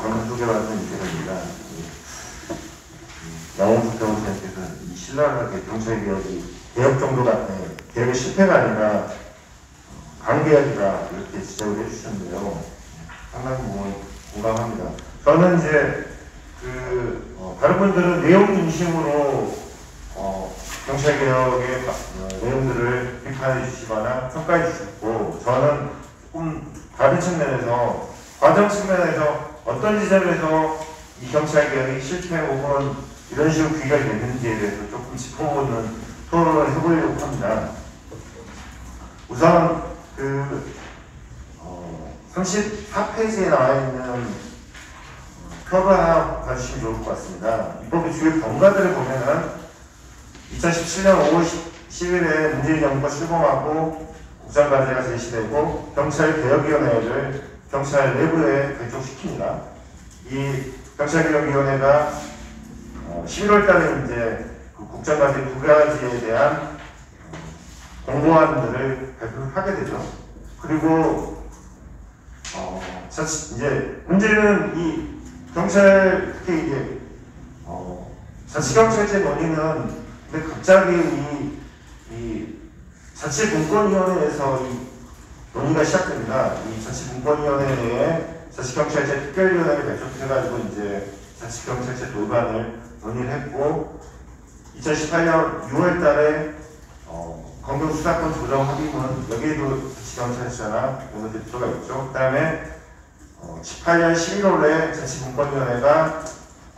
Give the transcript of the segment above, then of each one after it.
방금 소개받은 이태근입니다. 양홍석 변호사님께서 이 신랄하게 경찰개혁이 개혁 정도가 개혁의 실패가 아니라 강개혁이다 이렇게 지적을 해주셨는데요. 상당히 공감합니다. 저는 이제 다른 분들은 내용 중심으로 경찰개혁의 내용들을 비판해 주시거나 평가해 주셨고, 저는 조금 다른 측면에서 과정 측면에서 어떤 지점에서 이 경찰개혁이 실패 혹은 이런 식으로 귀결이 됐는지에 대해서 조금 짚어보는 토론을 해보려고 합니다. 우선 34페이지에 나와 있는 표를 하나 봐주시면 좋을 것 같습니다. 입법의 주요 경과들을 보면은 2017년 5월 10일에 문재인 정부가 출범하고 국정과제가 제시되고 경찰개혁위원회를 경찰 내부에 배족시킵니다. 이 경찰개혁위원회가 11월 달에 이제 그 국정과제 두 가지에 대한 공보안들을 발표하게 되죠. 그리고 이제 문제는 이 경찰 특히 이제 자치경찰제 논의는 근데 갑자기 이 자치분권위원회에서 이 논의가 시작됩니다. 이 자치분권위원회에 자치경찰제 특별위원회를 배족해가지고 이제 자치경찰제 도입안을 논의를 했고, 2018년 6월달에 검경수사권 조정 합의문 여기에도 자치경찰제나 이런 것들이 들어가 있죠. 그 다음에 18년 11월에 자치분권위원회가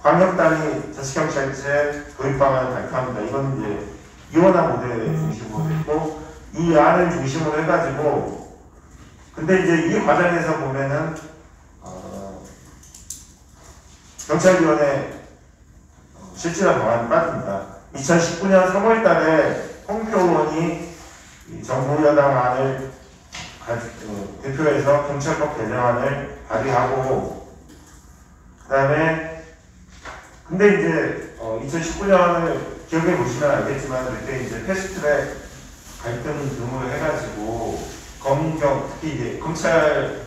광역단위 자치경찰제 도입 방안을 발표합니다. 이건 이제 이원화 모델을 중심으로 했고, 이 안을 중심으로 해가지고, 근데 이제 이 과정에서 보면은 경찰위원회 실질화 방안이 빠집니다. 2019년 3월달에 홍표 의원이 정부 여당 안을 대표해서 경찰법 개정안을 발의하고, 그 다음에 근데 이제 2019년을 기억해 보시면 알겠지만 그때 이제 패스트트랙 갈등 등을 해가지고 검경 특히 이제 검찰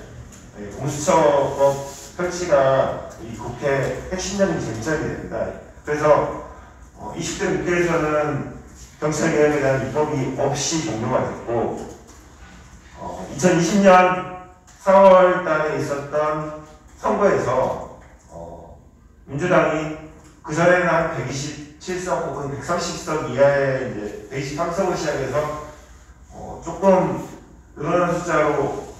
공수처법 설치가 이 국회 핵심적인 쟁점이 됩니다. 그래서 20대 국회에서는 경찰개혁에 대한 입법이 없이 종료가 됐고, 2020년 4월 달에 있었던 선거에서 민주당이 그 전에는 한 127석 혹은 130석 이하의 이제 123석을 시작해서 조금 늘어난 숫자로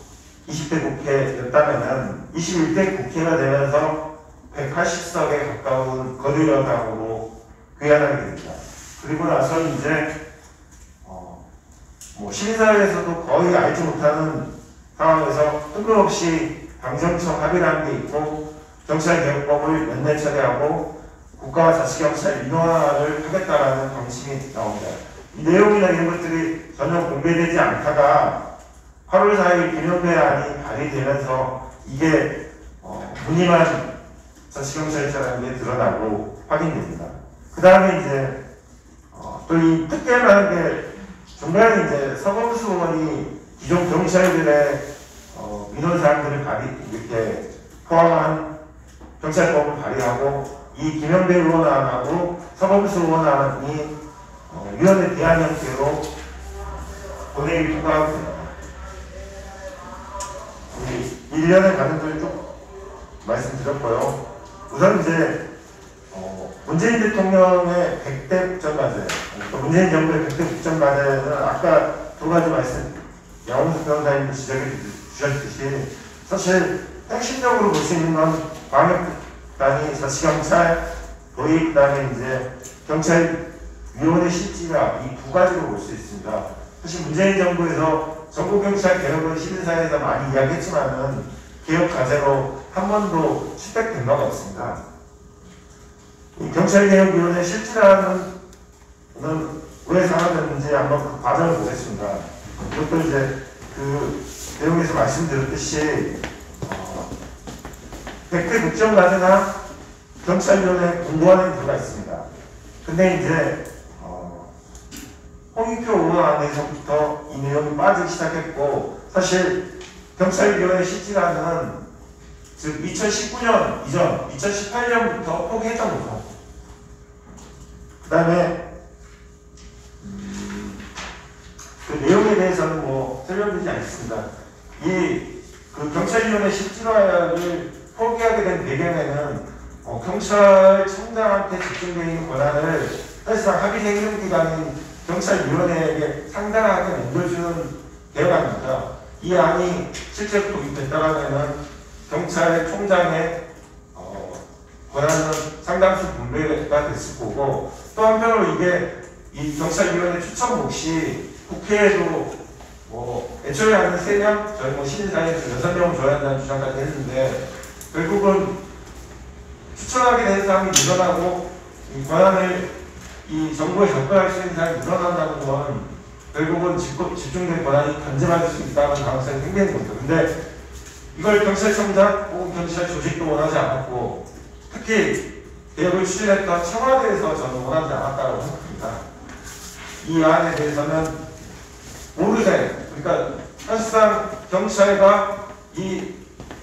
20대 국회였다면은 21대 국회가 되면서 180석에 가까운 거대 여당으로 귀환하게 됩니다. 그리고 나서 이제 시민사회에서도 거의 알지 못하는 상황에서 뜬금없이 방정청 합의라는 게 있고, 경찰개혁법을 연내 처리하고 국가와 자치경찰 민원화를 하겠다라는 방침이 나옵니다. 이 내용이나 이런 것들이 전혀 공개되지 않다가 8월 4일 김영배안이 발의되면서 이게 무늬만 자치경찰이라는 게 드러나고 확인됩니다. 그 다음에 이제 또 이 특별한 게 중간에 이제 서범수 의원이 기존 경찰들의 민원사항들을 이렇게 포함한 경찰법을 발의하고, 이 김영배 의원안하고 서범수 의원안이 위원회 대안 형태로 본회의 통과하고 됩니다. 1년의 과정들을 쭉 말씀드렸고요. 우선 이제 문재인 대통령의 100대 국정과제, 문재인 정부의 100대 국정과제는 아까 두 가지 말씀 양홍석 변호사님도 지적해 주셨듯이 사실 핵심적으로 볼 수 있는 건 광역단위 자치경찰 도입, 그 다음에 이제 경찰위원회 실질화 이 두 가지로 볼 수 있습니다. 사실 문재인 정부에서 전국경찰 개혁은 시민사회에서 많이 이야기했지만은 개혁 과제로 한 번도 채택된 바가 없습니다. 이 경찰개혁위원회 실질화는 왜 사라졌는지 한번 그 과정을 보겠습니다. 이것도 이제 그 내용에서 말씀드렸듯이 100대 국정과제나 경찰위원회 공보안에 들어가 있습니다. 근데 이제 홍익표 의원 안에서부터 이 내용이 빠지기 시작했고, 사실 경찰위원회 실질화는 즉 2019년 이전, 2018년부터 포기했던 거죠. 그 다음에 그 내용에 대해서는 뭐 설명드리지 않겠습니다. 그 경찰위원회 실질화를 포기하게 된 배경에는 경찰청장한테 집중되어 있는 권한을 사실상 합의 행정기관인 경찰위원회에게 상당하게 넘겨주는 개혁안입니다. 이 안이 실제로 도입됐다면 경찰총장의 권한은 상당수 분배가 됐을 거고, 또 한편으로 이게 이 경찰위원회 추천 몫이 국회에도 애초에 하는 3명, 저희 시민사회에서 6명을 줘야 한다는 주장까지 했는데, 결국은 추천하게 된 사람이 늘어나고 이 권한을 이 정부에 접근할 수 있는 사람이 늘어난다는 건 결국은 집중된 권한이 견제받을 수 있다는 가능성이 생기는 거죠. 근데 이걸 경찰청장 혹은 경찰 조직도 원하지 않았고, 특히 개혁을 추진했던 청와대에서 저는 원하지 않았다고 생각합니다. 이 안에 대해서는 오르게, 그러니까 사실상 경찰과 이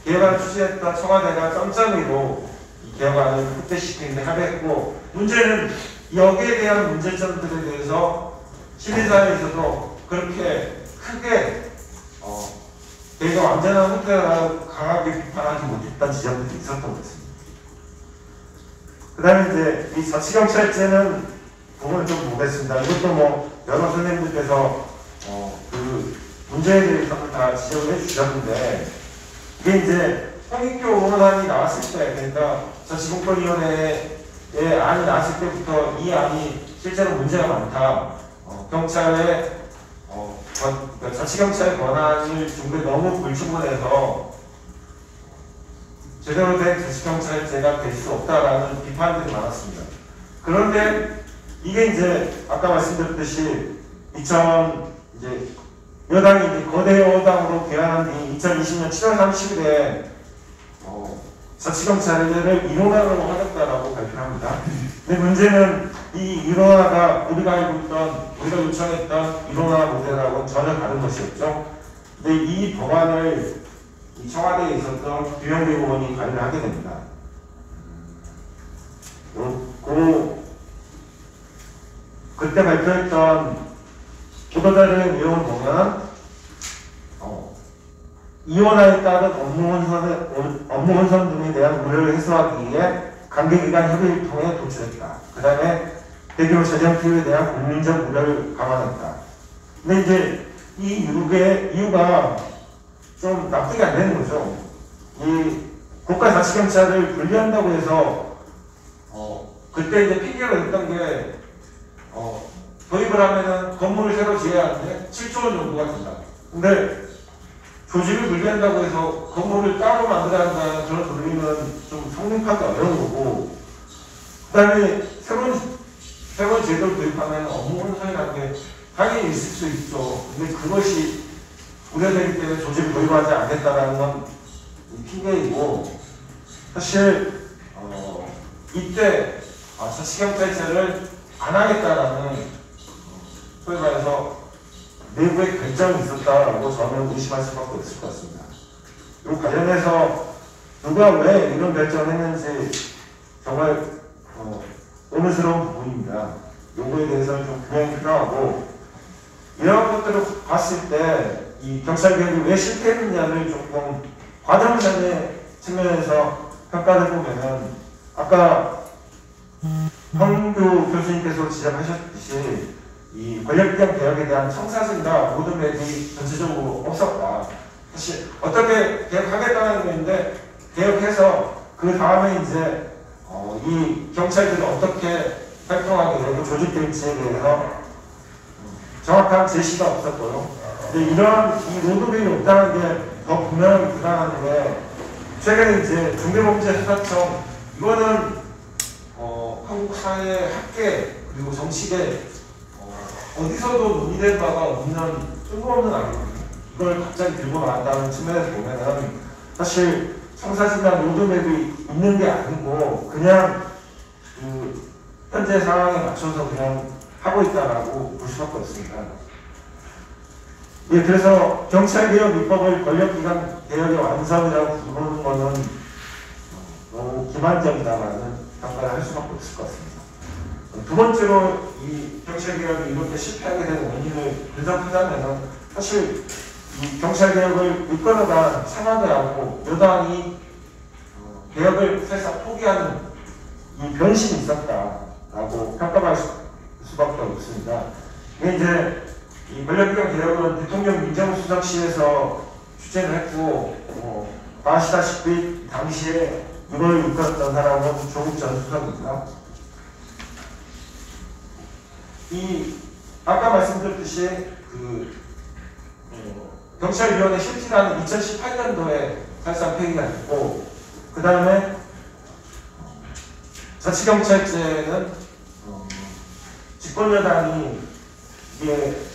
개혁안을 추진했던 청와대가 짬짬이로 이 개혁안을 확대시키는데 합의했고, 문제는 여기에 대한 문제점들에 대해서 시민사회에서도 그렇게 크게 개혁 완전한 후퇴라고 강하게 비판하지 못했던 지점들이 있었던 것 같습니다. 그 다음에 이제 이 자치경찰제는 부분을 좀 보겠습니다. 이것도 뭐 여러 선생님들께서 그 문제에 대해서는 다 지적을 해주셨는데, 이게 이제 홍익표 의원안이 나왔을 때, 그러니까 자치공권위원회에 안이 나왔을 때부터 이 안이 실제로 문제가 많다. 경찰의 그러니까 자치경찰 권한을 준 게 너무 불충분해서 제대로 된 자치경찰제가 될 수 없다라는 비판들이 많았습니다. 그런데 이게 이제 아까 말씀드렸듯이 이제 여당이 이제 거대 여당으로 개헌한 뒤 2020년 7월 30일에 자치경찰제를 일원화로 하겠다라고 발표합니다. 근데 문제는 이 일원화가 우리가 알고 있던, 우리가 요청했던 일원화 모델하고는 전혀 다른 것이었죠. 근데 이 법안을 이 청와대에 있었던 유영배 의원이 관여를 하게 됩니다. 그때 발표했던 보도자료의 내용을 보면 이원화에 따른 업무 혼선 등에 대한 우려를 해소하기 위해 관계기관 협의를 통해 도출했다. 그 다음에 대규모 재정 투입에 대한 국민적 우려를 감안했다. 근데 이제 이 이유가 좀 납득이 안 되는 거죠. 이 국가자치경찰을 분리한다고 해서 그때 이제 핑계가 됐던 게 도입을 하면은 건물을 새로 지어야 하는데 7조 원 정도가 든다. 근데 조직을 분리한다고 해서 건물을 따로 만들어야 한다는 그런 논리는 좀 성립하기 어려운 거고, 그 다음에 새로운 제도를 도입하면 업무 혼선이라는 게 당연히 있을 수 있죠. 근데 그것이 우려되기 때문에 조직을 도입하지 않겠다라는 건 핑계이고, 사실 이때 자치경찰제를 안 하겠다라는 소위 말해서 내부에 결정이 있었다라고 저는 의심할 수밖에 없을 것 같습니다. 이 관련해서 누가 왜 이런 결정을 했는지 정말 의문스러운 부분입니다. 요거에 대해서는 좀 분명히 필요하고, 이런 것들을 봤을 때 이 경찰개혁이 왜 실패했느냐를 조금 과정상의 측면에서 평가를 보면은, 아까 황교 교수님께서 지적하셨듯이 이 권력기관 개혁에 대한 청사진과 로드맵이 전체적으로 없었다. 사실 어떻게 개혁하겠다는 건데, 개혁해서 그 다음에 이제 이 경찰들이 어떻게 활동하게 되고 조직될지에 대해서 정확한 제시가 없었고요. 근데 이런 이 로드맵이 없다는 게 더 분명하게 드러나는 게, 최근에 이제 중대범죄수사청, 이거는 한국 사회 학계 그리고 정치계 어디서도 논의된 바가 없는 뜬금없는 아이거든요. 이걸 갑자기 들고 나왔다는 측면에서 보면은 사실 청사진이나 로드맵이 있는 게 아니고 그냥 그 현재 상황에 맞춰서 그냥 하고 있다라고 볼 수밖에 없습니다. 예, 그래서 경찰개혁 입법을 권력기관 개혁의 완성이라고 부르는 거는 기만적이다라는 평가를 할 수밖에 없을 것 같습니다. 두 번째로 이 경찰개혁이 이렇게 실패하게 된 원인을 분석하자면 사실 이 경찰개혁을 이끌어간 청와대하고 여당이 개혁을 사실상 포기하는 이 변심이 있었다라고 평가할 수밖에 없습니다. 이게 이제 이 권력기관 개혁은 대통령 민정수석실에서 추진을 했고, 아시다시피 당시에 이걸 이끌었던 사람은 조국 전 수석입니다. 이 아까 말씀드렸듯이 경찰위원회 실질화는 2018년도에 사실상 폐기가 됐고, 그 다음에 자치경찰제는 집권여당이 이게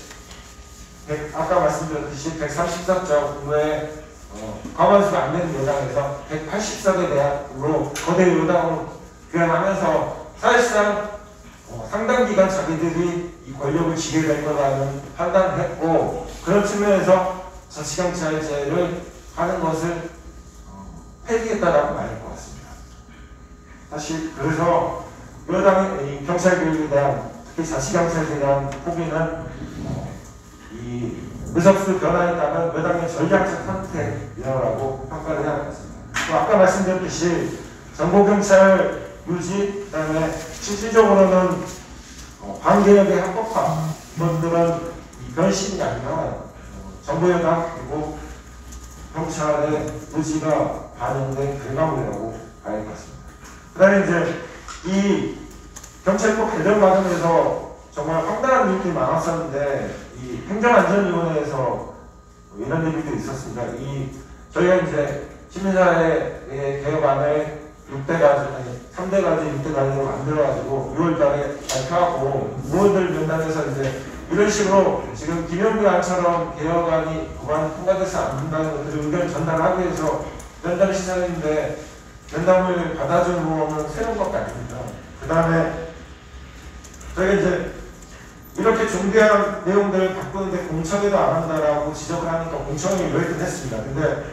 아까 말씀드렸듯이 134석 외에 과반수가 안 되는 여당에서 180석에 대한으로 거대 여당으로 교환하면서 사실상 상당 기간 자기들이 이 권력을 지게 될 거라는 판단을 했고, 그런 측면에서 자치경찰제를 하는 것을 폐기했다라고 말할 것 같습니다. 사실 그래서 여당의 경찰교육에 대한, 특히 자치경찰제에 대한 포기는 이 의석수 변화에 따른 여당의 전략적 선택이라고 평가를 해야 하겠습니다. 또 아까 말씀드렸듯이 정보경찰 유지, 그 다음에 실질적으로는 반개혁의 합법화, 이것들은 변심이 아니라 정보여당 그리고 경찰의 의지가 반영된 결과물이라고 봐야 할 것 같습니다. 그 다음에 이제 이 경찰법 개정 과정에서 정말 황당한 일들이 많았었는데, 이 행정안전위원회에서 이런 일들이 있었습니다. 저희가 이제 시민사회 개혁안을 3대까지 6대까지로 만들어가지고 6월달에 발표하고, 의원들 면담에서 이제 이런 식으로 지금 김영규 안처럼 개혁안이 법안이 통과돼서 안 된다는 것들을 의견 전달하기 위해서 면담 시작했는데, 면담을 받아준 의원은 3명밖에 아닙니다. 그 다음에 저희가 이제 이렇게 중대한 내용들을 바꾸는데 공청회도 안 한다라고 지적을 하니까 공청회 요약을 했습니다. 근데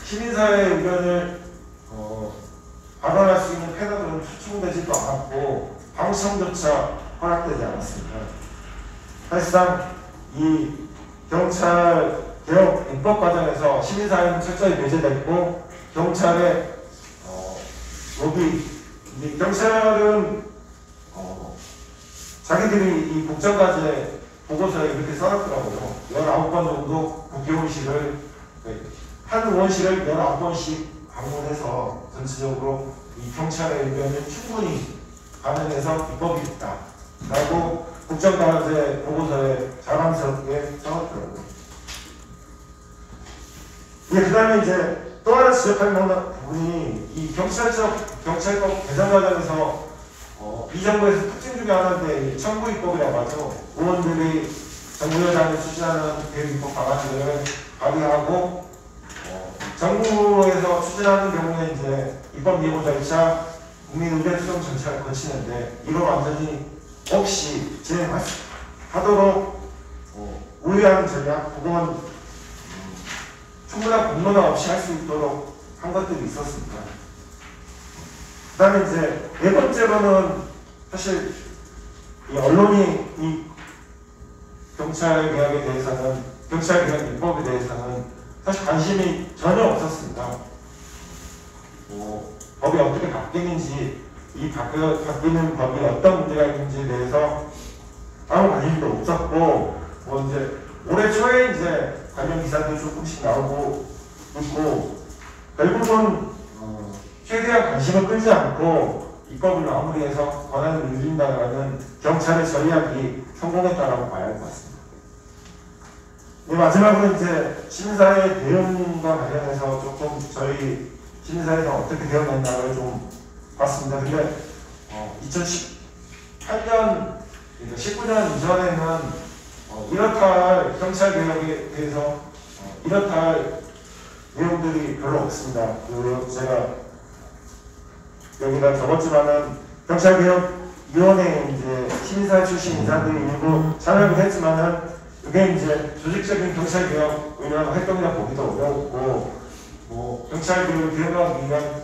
시민사회의 의견을 발언할 수 있는 패널은 초청되지도 않았고 방청조차 허락되지 않았습니다. 사실상 이 경찰 개혁 입법 과정에서 시민사회는 철저히 배제됐고, 경찰의 여기 경찰은 자기들이 이 국정과제 보고서에 이렇게 써놨더라고요. 19번 정도 국회의원실을, 한 의원실을 19번씩 방문해서 전체적으로 이 경찰의 의견을 충분히 반영해서 입법이 있다 라고 국정과제 보고서에 자랑스럽게 써놨더라고요. 그 다음에 이제 또 하나 지적할 만한 부분이 이 경찰법 개정 과정에서 이 정부에서 특징 중에 하나인데 청구 입법이라고 하죠. 의원들이 정부 여당이 추진하는 개혁 입법 방안을 발의하고 정부에서 추진하는 경우에 이제 입법 예고 절차, 국민 의견 수정 절차를 거치는데, 이걸 완전히 없이 진행하도록 우회하는 전략, 혹은 충분한 공론화 없이 할 수 있도록 한 것들이 있었습니다. 그 다음에 이제 네 번째로는 사실 이 언론이 이 경찰 개혁에 대해서는, 경찰 개혁 입법에 대해서는 사실 관심이 전혀 없었습니다. 법이 어떻게 바뀌는지, 이 바뀌는 법이 어떤 문제가 있는지에 대해서 아무 관심도 없었고, 이제 올해 초에 이제 관련 기사들이 조금씩 나오고 있고, 결국은 최대한 관심을 끌지 않고 입법을 마무리해서 권한을 늘린다는 경찰의 전략이 성공했다라고 봐야 할 것 같습니다. 마지막으로 이제 시민사회 대응과 관련해서 조금 저희 시민사회가 어떻게 되어냈나를 좀 봤습니다. 근데 2018년, 19년 이전에는 이렇다 할 경찰 개혁에 대해서 이렇다 할 내용들이 별로 없습니다. 제가 여기다 적었지만은 경찰개혁위원회에 이제 시민사회 출신 인사들이 일부 참여를 했지만은 이게 이제 조직적인 경찰개혁 이런 활동이라 보기도 어렵고, 경찰개혁을 개혁하기 위한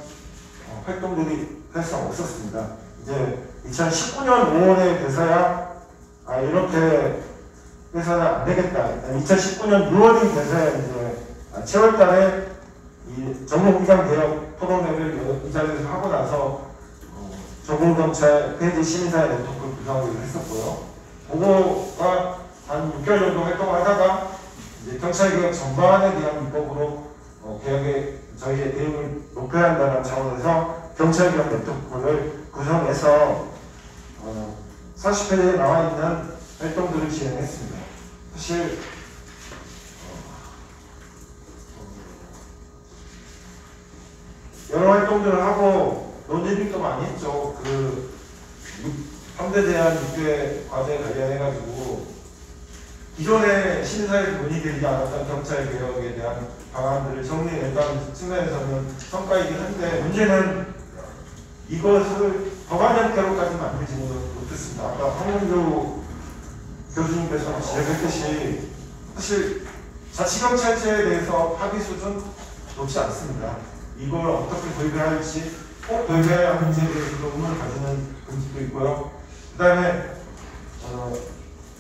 활동들이 사실상 없었습니다. 이제 2019년 5월에 돼서야 이렇게 해서는 안 되겠다. 2019년 6월이 돼서야 이제 7월 달에 이 정무공장 개혁 토론회를 이 자리에서 하고 나서 정무경찰 폐지 시민사회 네트워크 구성을 했었고요. 그거가 한 6개월 정도 활동을 하다가 이제 경찰개혁 전반에 대한 입법으로 개혁의 저희의 대응을 높여야 한다는 차원에서 경찰개혁 네트워크를 구성해서 40회에 나와 있는 활동들을 진행했습니다. 사실 여러 활동들을 하고 논의도 많이 했죠. 그 3대 제한 6대 과제 관련해가지고 기존의 시민사회에서 논의되지 않았던 경찰개혁에 대한 방안들을 정리했다는 측면에서는 성과이긴 한데, 문제는 이것을 법안 형태로까지 만들지는 못했습니다. 아까 황문주 교수님께서 지적했듯이 사실 자치경찰제에 대해서 합의 수준 높지 않습니다. 이걸 어떻게 도입해야 할지, 꼭 도입해야 하는지에 대해서도 의문을 가지는 분들도 있고요. 그 다음에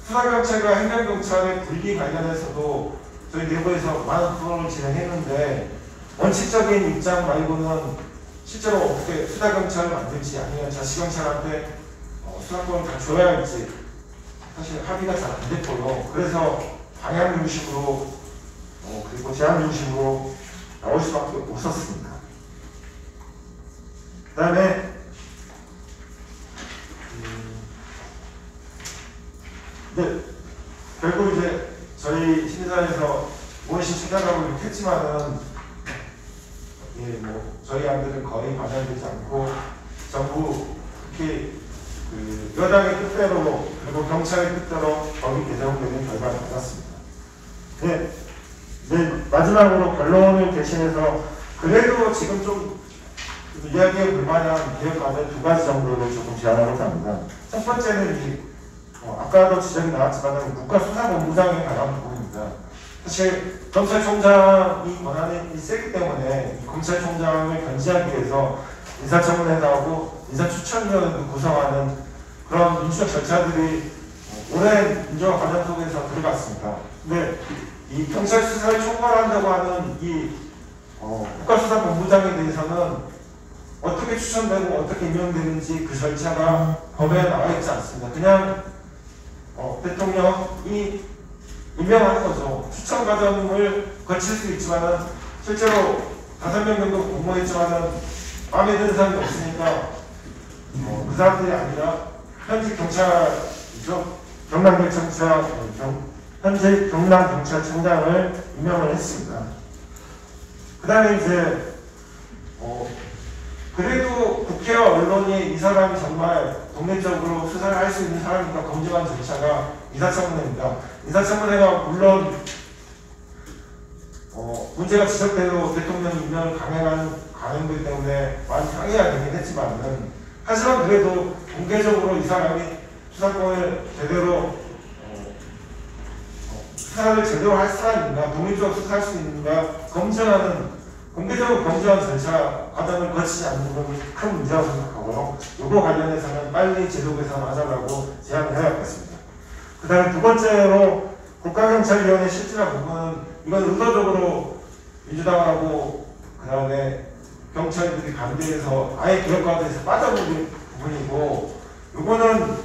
수사경찰과 행정경찰의 분리 관련해서도 저희 내부에서 많은 토론을 진행했는데, 원칙적인 입장 말고는 실제로 어떻게 수사경찰을 만들지 아니면 자치경찰한테 수사권을 다 줘야 할지 사실 합의가 잘 안 됐고요. 그래서 방향 중심으로 그리고 제한 중심으로 나올 수밖에 없었습니다. 그 다음에 결국 이제 저희 시민사회에서 무엇이 찾아가고 이렇게 했지만은 저희 안들은 거의 반영되지 않고 전부 특히 그 여당의 뜻대로 그리고 경찰의 뜻대로 법이 개정되는 결과를 받았습니다. 이제 마지막으로 결론을 대신해서 그래도 지금 좀 이야기에 불만한 개혁 과제 2가지 정도를 조금 제안하고자 합니다. 첫 번째는 아까도 지적이 나왔지만 국가수사본부장에 관한 부분입니다. 사실 검찰총장이 권한이 세기 때문에 이 검찰총장을 견제하기 위해서 인사청문회도 하고 인사추천위원회도 구성하는 그런 민주적 절차들이 오랜 민주화 과정 속에서 들어갔습니다. 근데 이 경찰 수사를 총괄한다고 하는 이 국가수사본부장에 대해서는 어떻게 추천되고 어떻게 임명되는지 그 절차가 법에 나와 있지 않습니다. 그냥 대통령이 임명하는 거죠. 추천 과정을 거칠 수 있지만은 실제로 5명 정도 공모했지만은 마음에 드는 사람이 없으니까 그 사람들이 아니라 현직 경찰이죠. 현재 경남경찰청장을 임명을 했습니다. 그 다음에 이제 그래도 국회와 언론이 이 사람이 정말 독립적으로 수사를 할 수 있는 사람이니까 검증한 절차가 인사청문회입니다. 인사청문회가 물론 문제가 지적돼도 대통령 임명을 강행되기 때문에 많이 항의가 되긴 했지만은, 하지만 그래도 공개적으로 이 사람이 수사권을 제대로 수사를 제대로 할 사람인가, 독립적으로 수사할 수 있는가 검증하는, 공개적으로 검증한 절차 과정을 거치지 않는 것은 큰 문제라고 생각하고요. 이거 관련해서는 빨리 제도 개선하자라고 제안을 해왔습니다. 그 다음에 두 번째로 국가경찰위원회 실질화 부분은 이건 의도적으로 민주당하고 그 다음에 경찰들이 반대해서 아예 개혁과제에서 빠져버린 부분이고, 이거는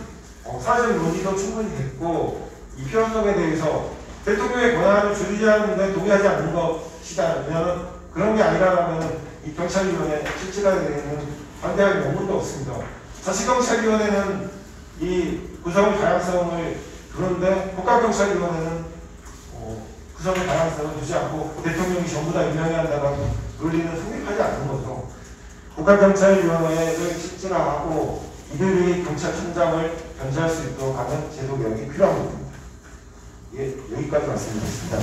사실 논의도 충분히 됐고 이 필요성에 대해서 대통령의 권한을 줄이지 않는데 동의하지 않는 것이다면 그런 게 아니라면 이 경찰위원회 실질화되는 반대할 명분도 없습니다. 자치경찰위원회는 이 구성 다양성을 두는데 국가경찰위원회는 구성의 다양성을 두지 않고 대통령이 전부 다 임명해야 한다는 논리는 성립하지 않는 거죠. 국가경찰위원회를 실질화하고 이들이 경찰청장을 견제할 수 있도록 하는 제도 개혁이 필요한 겁니다. 예, 여기까지 말씀드리겠습니다.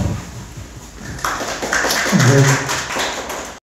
네.